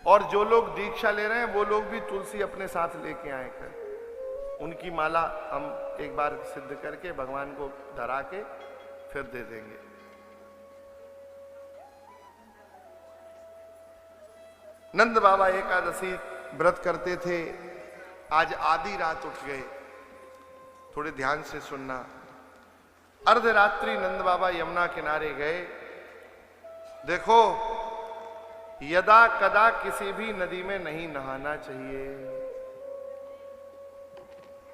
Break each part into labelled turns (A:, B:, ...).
A: और जो लोग दीक्षा ले रहे हैं वो लोग भी तुलसी अपने साथ लेके आए कर, उनकी माला हम एक बार सिद्ध करके भगवान को धरा के फिर दे देंगे। नंद बाबा एकादशी व्रत करते थे। आज आधी रात उठ गए, थोड़े ध्यान से सुनना। अर्धरात्रि नंद बाबा यमुना किनारे गए। देखो, यदा कदा किसी भी नदी में नहीं नहाना चाहिए।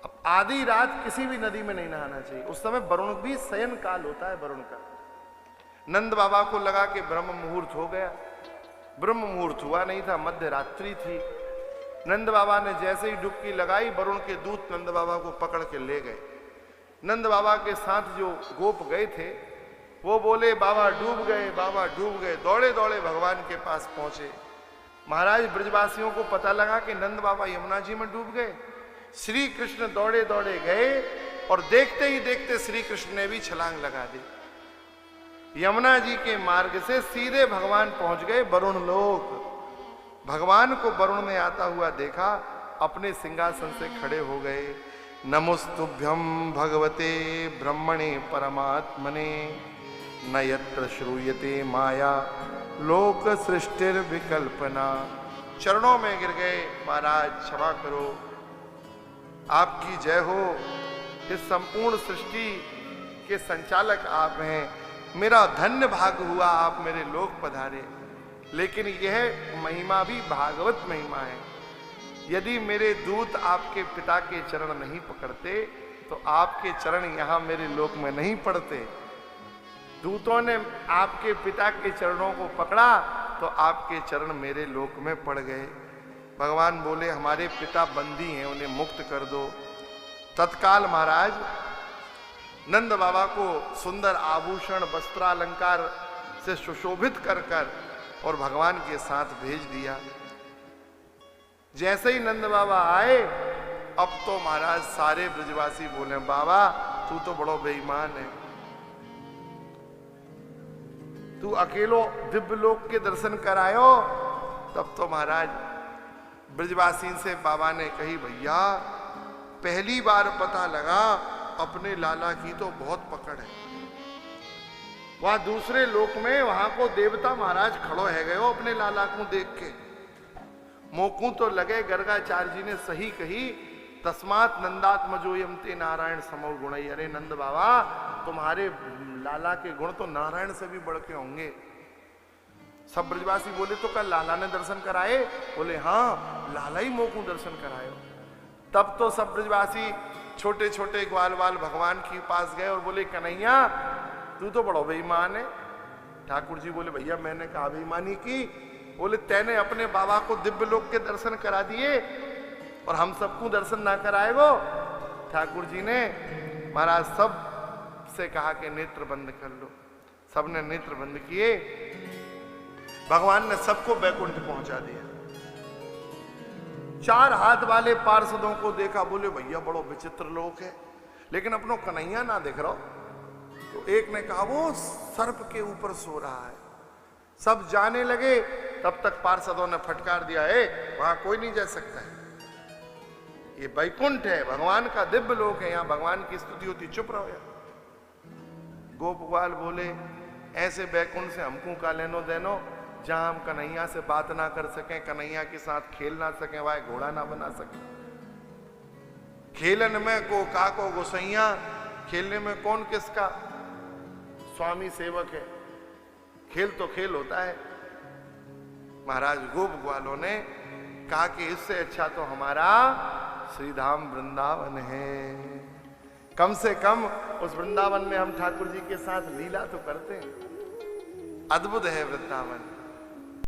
A: अब आधी रात किसी भी नदी में नहीं नहाना चाहिए। उस समय वरुण भी शयन काल होता है, वरुण का। नंद बाबा को लगा कि ब्रह्म मुहूर्त हो गया। ब्रह्म मुहूर्त हुआ नहीं था, मध्य रात्रि थी। नंद बाबा ने जैसे ही डुबकी लगाई, वरुण के दूत नंद बाबा को पकड़ के ले गए। नंद बाबा के साथ जो गोप गए थे वो बोले, बाबा डूब गए, बाबा डूब गए। दौड़े दौड़े भगवान के पास पहुंचे। महाराज, ब्रजवासियों को पता लगा कि नंद बाबा यमुना जी में डूब गए। श्री कृष्ण दौड़े दौड़े गए और देखते ही देखते श्री कृष्ण ने भी छलांग लगा दी। यमुना जी के मार्ग से सीधे भगवान पहुंच गए वरुण लोक। भगवान को वरुण ने आता हुआ देखा, अपने सिंहासन से खड़े हो गए। नमोस्तुभ्यं भगवते ब्रह्मणे परमात्मने, न यत्र श्रूयते माया लोक सृष्टिर विकल्पना। चरणों में गिर गए। महाराज क्षमा करो, आपकी जय हो। इस संपूर्ण सृष्टि के संचालक आप हैं। मेरा धन्य भाग हुआ आप मेरे लोक पधारे। लेकिन यह महिमा भी भागवत महिमा है। यदि मेरे दूत आपके पिता के चरण नहीं पकड़ते तो आपके चरण यहां मेरे लोक में नहीं पड़ते। दूतों ने आपके पिता के चरणों को पकड़ा तो आपके चरण मेरे लोक में पड़ गए। भगवान बोले, हमारे पिता बंदी हैं, उन्हें मुक्त कर दो। तत्काल महाराज नंद बाबा को सुंदर आभूषण वस्त्रालंकार से सुशोभित कर कर और भगवान के साथ भेज दिया। जैसे ही नंद बाबा आए, अब तो महाराज सारे ब्रजवासी बोले, बाबा तू तो बड़ो बेईमान है, तू अकेलो दिव्य लोक के दर्शन करायो। तब तो महाराज ब्रजवासी से बाबा ने कही, भैया पहली बार पता लगा अपने लाला की तो बहुत पकड़ है। वहां दूसरे लोक में वहां को देवता महाराज खड़ो है गए हो अपने लाला को देख के। मोकू तो लगे गर्गाचार्य जी ने सही कही, तस्मात नंदात्मजोयम ते नारायण समो गुणई। अरे नंद बाबा, तुम्हारे लाला के गुण तो नारायण से भी बढ़ के होंगे। सब ब्रजवासी बोले, तो कल लाला ने दर्शन कराए? बोले हाँ, लाला ही मोकू दर्शन कराए। तब तो सब ब्रजवासी छोटे छोटे ग्वाल वाल भगवान के पास गए और बोले, कन्हैया तू तो बड़ा बेईमान है। ठाकुर जी बोले, भैया मैंने कहा बेईमानी की? बोले, तैने अपने बाबा को दिव्य लोक के दर्शन करा दिए और हम सबको दर्शन ना कराएगो। ठाकुर जी ने महाराज सब से कहा कि नेत्र बंद कर लो। सबने नेत्र बंद किए। भगवान ने सबको बैकुंठ पहुंचा दिया। चार हाथ वाले पार्षदों को देखा, बोले भैया बड़ो विचित्र लोक है, लेकिन अपनो कन्हैया ना दिख रहा। तो एक ने कहा, वो सर्प के ऊपर सो रहा है। सब जाने लगे। तब तक पार्षदों ने फटकार दिया, वहां कोई नहीं जा सकता है, ये बैकुंठ है, भगवान का दिव्य लोक है, यहां भगवान की स्तुति होती, चुप रहो यार। गोपवाल बोले, ऐसे बैकुंठ से हमको का लेनो देनो जहां हम कन्हैया से बात ना कर सकें, कन्हैया के साथ खेल ना सकें, वह घोड़ा ना बना सकें। खेलन में को काको गोसैया, खेलने में कौन किसका स्वामी सेवक है। खेल तो खेल होता है। महाराज गोप ग्वालों ने कहा कि इससे अच्छा तो हमारा श्रीधाम वृंदावन है। कम से कम उस वृंदावन में हम ठाकुर जी के साथ लीला तो करते हैं। अद्भुत है वृंदावन।